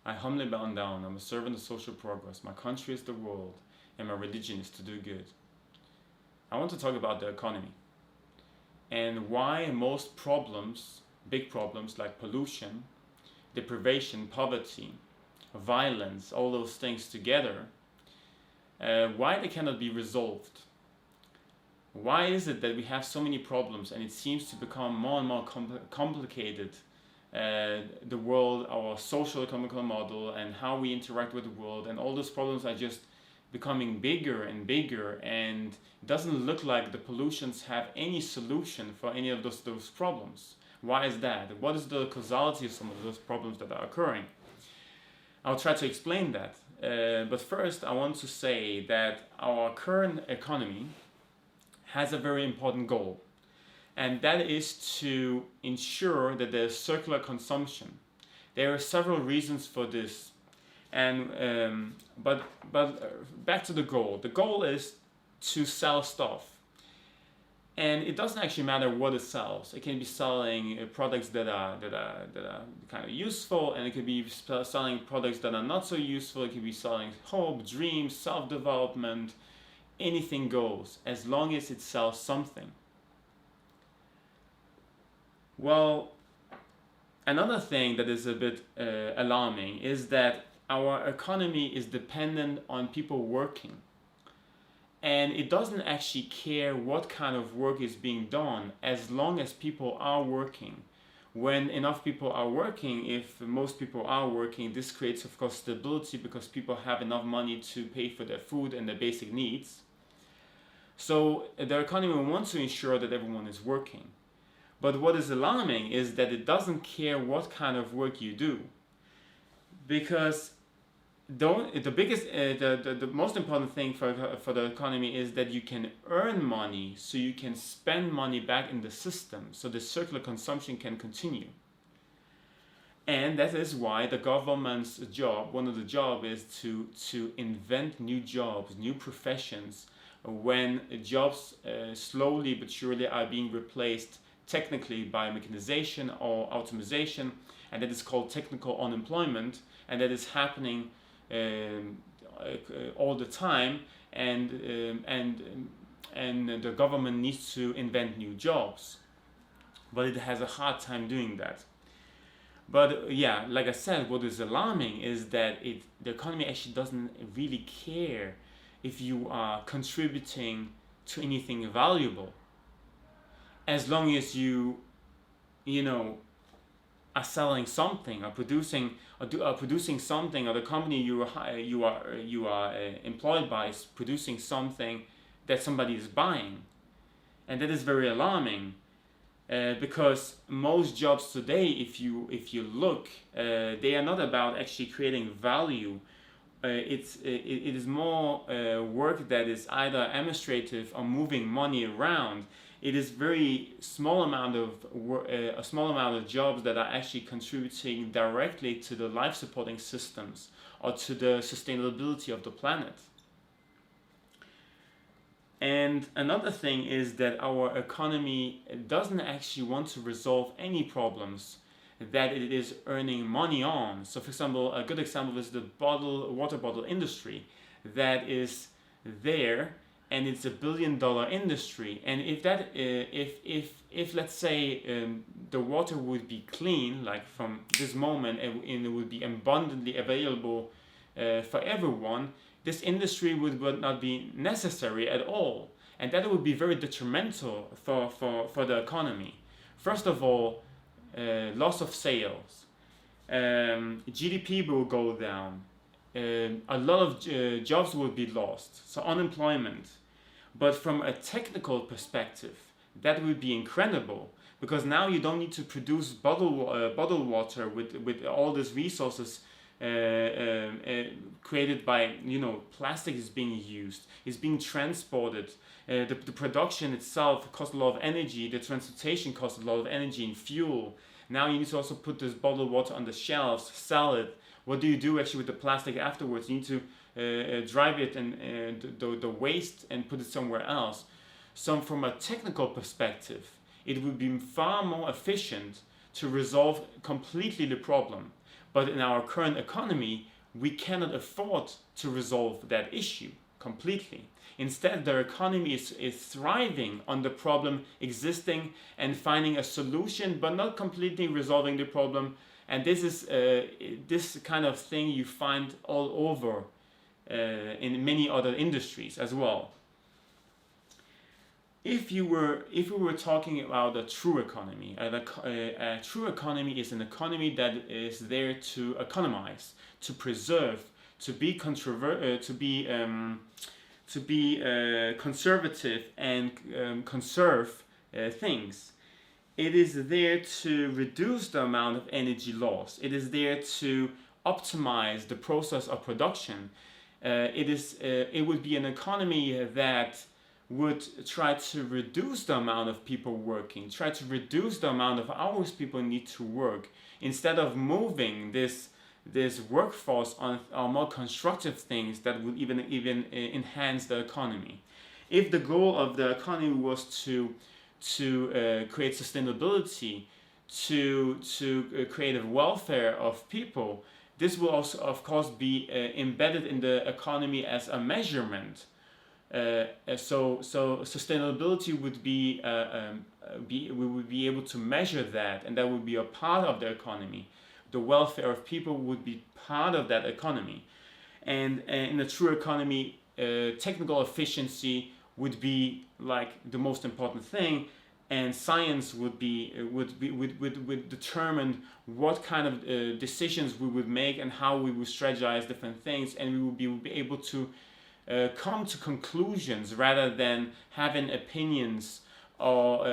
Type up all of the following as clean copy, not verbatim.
I humbly bow down. I'm a servant of social progress. My country is the world, and my religion is to do good. I want to talk about the economy and why most problems, big problems like pollution, deprivation, poverty, violence, all those things together, why they cannot be resolved. Why is it that we have so many problems and it seems to become more and more complicated? The world, our social economical model, and how we interact with the world, and all those problems are just becoming bigger and bigger, and it doesn't look like the pollutions have any solution for any of those problems. Why is that? What is the causality of some of those problems that are occurring? I'll try to explain that. But first, I want to say that our current economy has a very important goal, and that is to ensure that there's circular consumption. There are several reasons for this, and back to the goal. The goal is to sell stuff, and it doesn't actually matter what it sells. It can be selling products that are kind of useful, and it could be selling products that are not so useful. It could be selling hope, dreams, self-development. Anything goes as long as it sells something. Well, another thing that is a bit alarming is that our economy is dependent on people working, and it doesn't actually care what kind of work is being done as long as people are working. When enough people are working, if most people are working, this creates, of course, stability because people have enough money to pay for their food and their basic needs. So the economy wants to ensure that everyone is working. But what is alarming is that it doesn't care what kind of work you do, because the most important thing for the economy is that you can earn money, so you can spend money back in the system, so the circular consumption can continue. And that is why the government's job, one of the jobs, is to invent new jobs, new professions, when jobs slowly but surely are being replaced technically by mechanization or automation, and that is called technical unemployment, and that is happening all the time, and the government needs to invent new jobs, but it has a hard time doing that. But yeah, like I said, what is alarming is that the economy actually doesn't really care if you are contributing to anything valuable, as long as you are selling something or producing something, or the company you are employed by is producing something that somebody is buying. And that is very alarming, because most jobs today, if you look, they are not about actually creating value. It is more work that is either administrative or moving money around. It is very small amount of a small amount of jobs that are actually contributing directly to the life supporting systems or to the sustainability of the planet. And another thing is that our economy doesn't actually want to resolve any problems that it is earning money on. So, for example, a good example is the water bottle industry that is there, and it's $1 billion industry. And if let's say the water would be clean, like from this moment, and it would be abundantly available for everyone, this industry would not be necessary at all, and that would be very detrimental for the economy. First of all, loss of sales, GDP will go down, a lot of jobs will be lost, so unemployment. But from a technical perspective, that would be incredible, because now you don't need to produce bottled water with all these resources created by, plastic is being used, is being transported. The production itself costs a lot of energy. The transportation costs a lot of energy and fuel. Now you need to also put this bottled water on the shelves, sell it. What do you do actually with the plastic afterwards? You need to drive it and the waste and put it somewhere else. So from a technical perspective, it would be far more efficient to resolve completely the problem. But in our current economy, we cannot afford to resolve that issue completely. Instead, the economy is thriving on the problem existing and finding a solution, but not completely resolving the problem. And this is this kind of thing you find all over in many other industries as well. If we were talking about a true economy, a true economy is an economy that is there to economize, to preserve, to be conservative and conserve things. It is there to reduce the amount of energy loss. It is there to optimize the process of production. It would be an economy that would try to reduce the amount of people working, try to reduce the amount of hours people need to work, instead of moving this workforce on more constructive things that would even enhance the economy. If the goal of the economy was to create sustainability, to create a welfare of people, this will also, of course, be embedded in the economy as a measurement. So sustainability would be we would be able to measure that, and that would be a part of the economy. The welfare of people would be part of that economy, and in a true economy, technical efficiency would be like the most important thing, and science would determine what kind of decisions we would make and how we would strategize different things, and we would be able to come to conclusions rather than having opinions or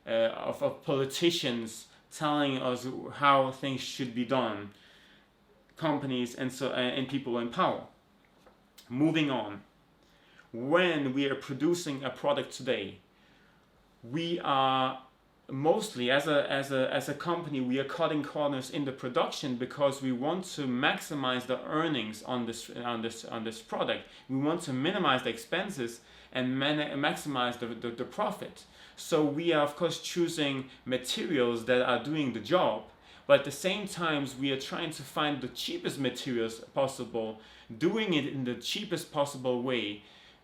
of politicians telling us how things should be done, companies and people in power. Moving on, when we are producing a product today, we are mostly as a company, we are cutting corners in the production because we want to maximize the earnings on this product. We want to minimize the expenses and maximize the profit. So we are, of course, choosing materials that are doing the job, but at the same time we are trying to find the cheapest materials possible, doing it in the cheapest possible way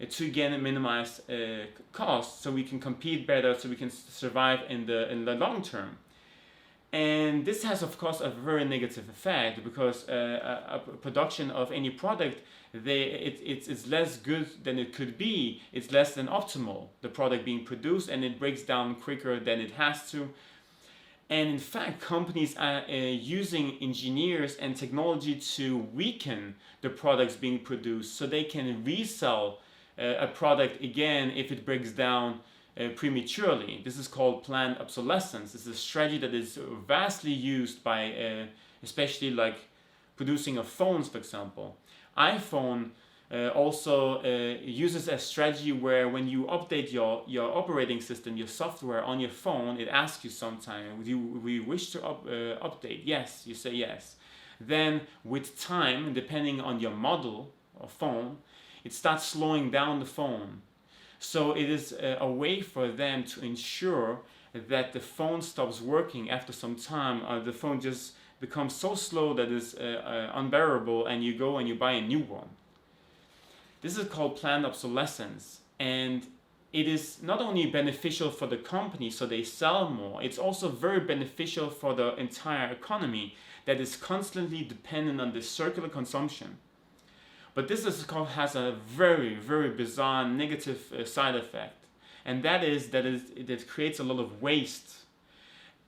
to again minimize costs, so we can compete better, so we can survive in the long term. And this has, of course, a very negative effect, because a production of any product, it's less good than it could be. It's less than optimal, the product being produced, and it breaks down quicker than it has to. And in fact, companies are using engineers and technology to weaken the products being produced, so they can resell a product again if it breaks down prematurely. This is called planned obsolescence. This is a strategy that is vastly used by especially like producing of phones, for example. iPhone also uses a strategy where when you update your operating system, your software on your phone, it asks you sometime, do we wish to update? Yes, you say yes. Then with time, depending on your model of phone, it starts slowing down the phone. So it is a way for them to ensure that the phone stops working after some time. The phone just becomes so slow that it's unbearable, and you go and you buy a new one. This is called planned obsolescence, and it is not only beneficial for the company, so they sell more, it's also very beneficial for the entire economy that is constantly dependent on this circular consumption. But this has a very, very bizarre negative side effect, and that is that it creates a lot of waste,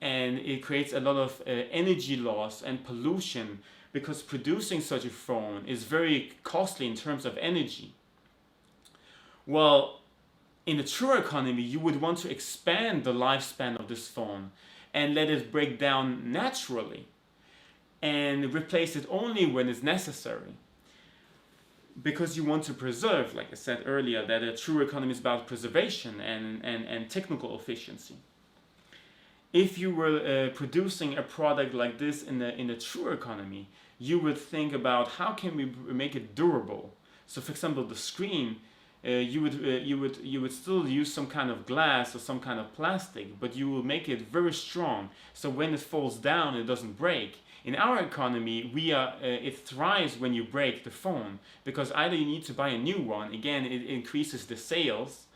and it creates a lot of energy loss and pollution, because producing such a phone is very costly in terms of energy. Well, in a true economy, you would want to expand the lifespan of this phone and let it break down naturally and replace it only when it's necessary. Because you want to preserve, like I said earlier, that a true economy is about preservation and technical efficiency. If you were producing a product like this in a true economy, you would think about how can we make it durable. So, for example, the screen, you would still use some kind of glass or some kind of plastic, but you will make it very strong. So when it falls down, it doesn't break. In our economy, it thrives when you break the phone, because either you need to buy a new one, again it increases the sales,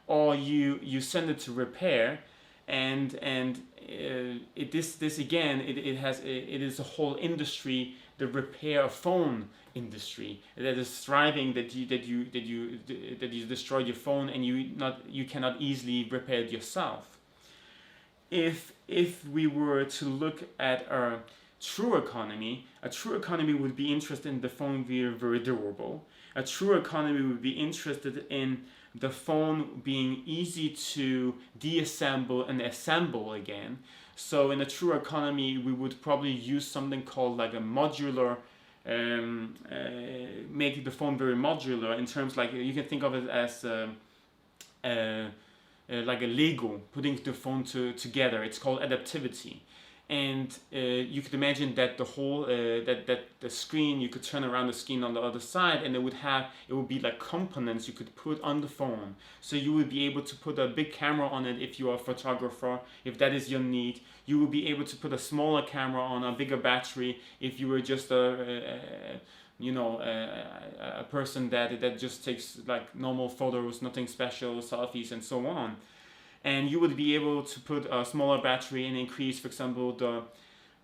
or you send it to repair, and this again, it is a whole industry, the repair phone industry, that is thriving, that you destroy your phone and you cannot easily repair it yourself. If we were to look at a true economy would be interested in the phone being very durable. A true economy would be interested in the phone being easy to deassemble and assemble again. So in a true economy, we would probably use something called like a modular, make the phone very modular, in terms like you can think of it as like a Lego, putting the phone together. It's called adaptivity. And you could imagine that the whole that the screen, you could turn around the screen on the other side, and it would be like components you could put on the phone. So you would be able to put a big camera on it if you are a photographer, if that is your need. You would be able to put a smaller camera on a bigger battery if you were just a person that just takes like normal photos, nothing special, selfies and so on. And you would be able to put a smaller battery and increase, for example,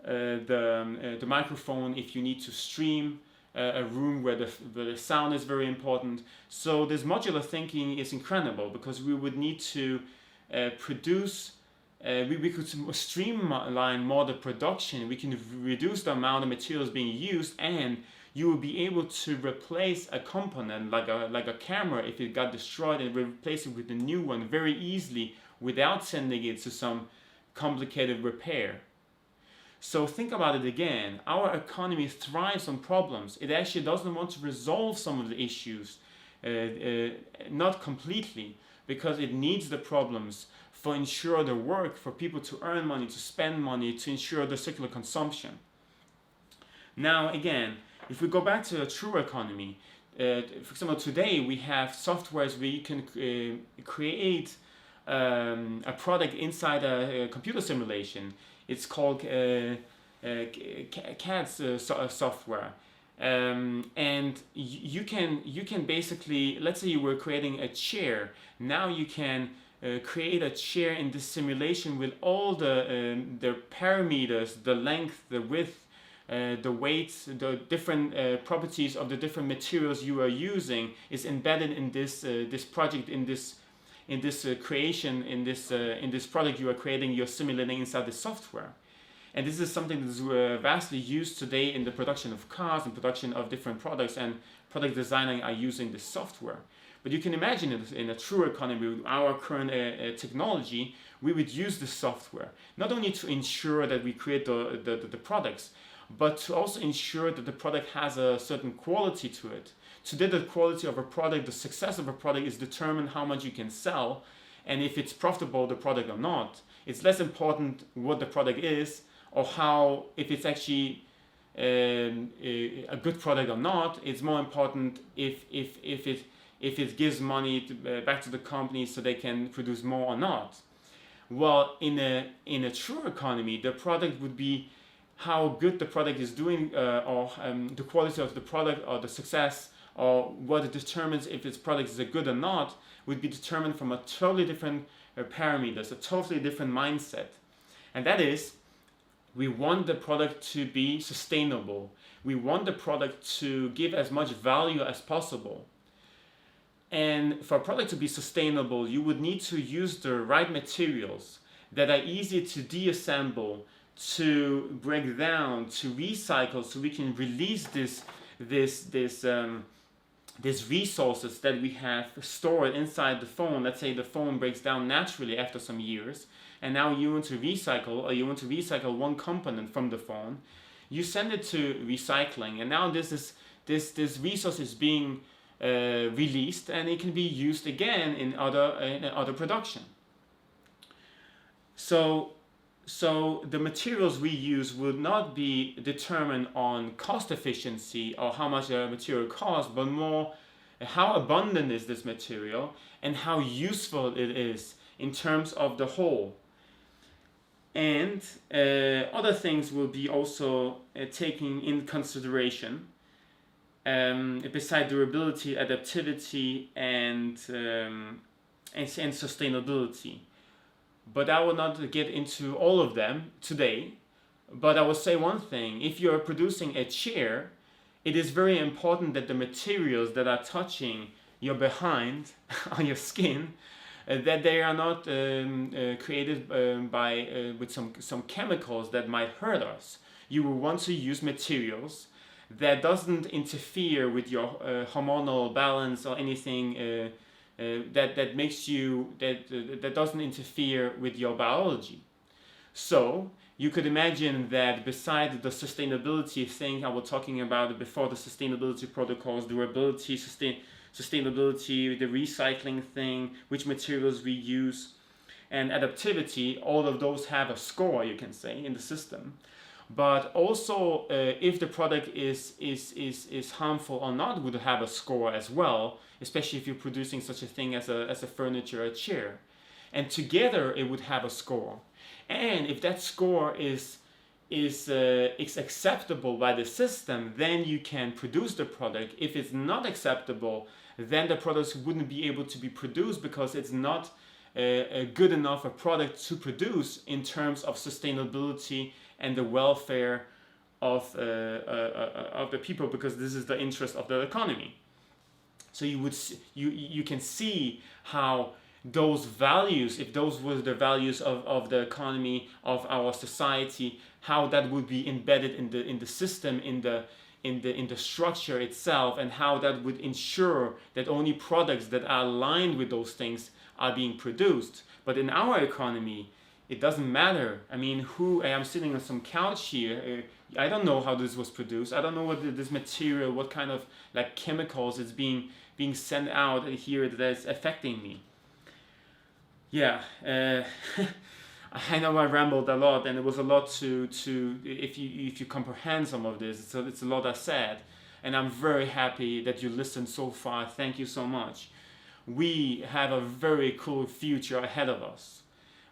the microphone if you need to stream a room where the sound is very important. So this modular thinking is incredible, because we would need to produce. We could streamline more the production. We can reduce the amount of materials being used, and you will be able to replace a component like a camera if it got destroyed, and replace it with a new one very easily, without sending it to some complicated repair. So think about it again. Our economy thrives on problems. It actually doesn't want to resolve some of the issues, not completely, because it needs the problems for ensure the work, for people to earn money, to spend money, to ensure the circular consumption. Now again, if we go back to a true economy, for example, today we have softwares where you can create a product inside a computer simulation. It's called CAD software, and you can basically, let's say you were creating a chair. Now you can create a chair in this simulation with all the parameters, the length, the width, the weights, the different properties of the different materials you are using is embedded in this project, in this creation, in this product you are creating. You're simulating inside the software. And this is something that is vastly used today in the production of cars and production of different products, and product designing are using this software. But you can imagine it in a true economy with our current technology, we would use this software not only to ensure that we create the products, but to also ensure that the product has a certain quality to it. Today, the quality of a product, the success of a product, is determined how much you can sell, and if it's profitable, the product or not. It's less important what the product is, or if it's actually a good product or not. It's more important if it gives money back to the company so they can produce more or not. Well, in a true economy, the product would be how good the product is doing, or the quality of the product, or the success, or what it determines if its product is good or not, would be determined from a totally different parameters, a totally different mindset. And that is, we want the product to be sustainable. We want the product to give as much value as possible. And for a product to be sustainable, you would need to use the right materials that are easy to deassemble, to break down, to recycle, so we can release these resources that we have stored inside the phone. Let's say the phone breaks down naturally after some years, and now you want to recycle one component from the phone. You send it to recycling, and now this resource is being released, and it can be used again in other production. So the materials we use would not be determined on cost efficiency or how much a material costs, but more how abundant is this material and how useful it is in terms of the whole. And other things will be also taken in consideration, beside durability, adaptivity, and sustainability. But I will not get into all of them today. But I will say one thing: if you are producing a chair, it is very important that the materials that are touching your behind on your skin, that they are not created with some chemicals that might hurt us. You will want to use materials that doesn't interfere with your hormonal balance or anything that makes you that doesn't interfere with your biology. So you could imagine that beside the sustainability thing I was talking about before, the sustainability protocols, durability, sustainability, the recycling thing, which materials we use, and adaptivity, all of those have a score, you can say, in the system. But also, if the product is harmful or not, would have a score as well, especially if you're producing such a thing as a furniture, a chair. And together it would have a score. And if that score is acceptable by the system, then you can produce the product. If it's not acceptable, then the products wouldn't be able to be produced because it's not a good enough a product to produce in terms of sustainability and the welfare of the people, because this is the interest of the economy. So you can see how those values, if those were the values of the economy, of our society, how that would be embedded in the system, in the structure itself, and how that would ensure that only products that are aligned with those things are being produced. But in our economy, it doesn't matter. I mean, I'm sitting on some couch here. I don't know how this was produced. I don't know what this material, what kind of like chemicals is being sent out here that's affecting me. Yeah, I know I rambled a lot, and it was a lot to if you comprehend some of this. So it's a lot I said, and I'm very happy that you listened so far. Thank you so much. We have a very cool future ahead of us.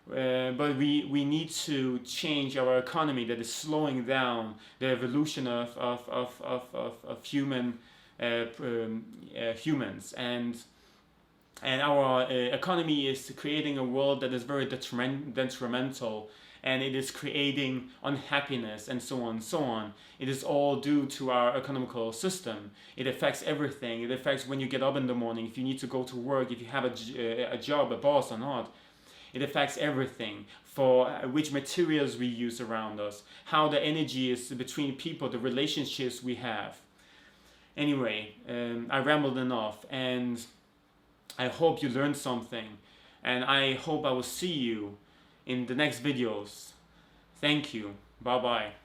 But we need to change our economy that is slowing down the evolution of humans, and our economy is creating a world that is very detrimental, and it is creating unhappiness and so on and so on. It is all due to our economical system. It affects everything. It affects when you get up in the morning, if you need to go to work, if you have a job, a boss or not. It affects everything, for which materials we use around us, how the energy is between people, the relationships we have. Anyway, I rambled enough, and I hope you learned something, and I hope I will see you in the next videos. Thank you. Bye bye.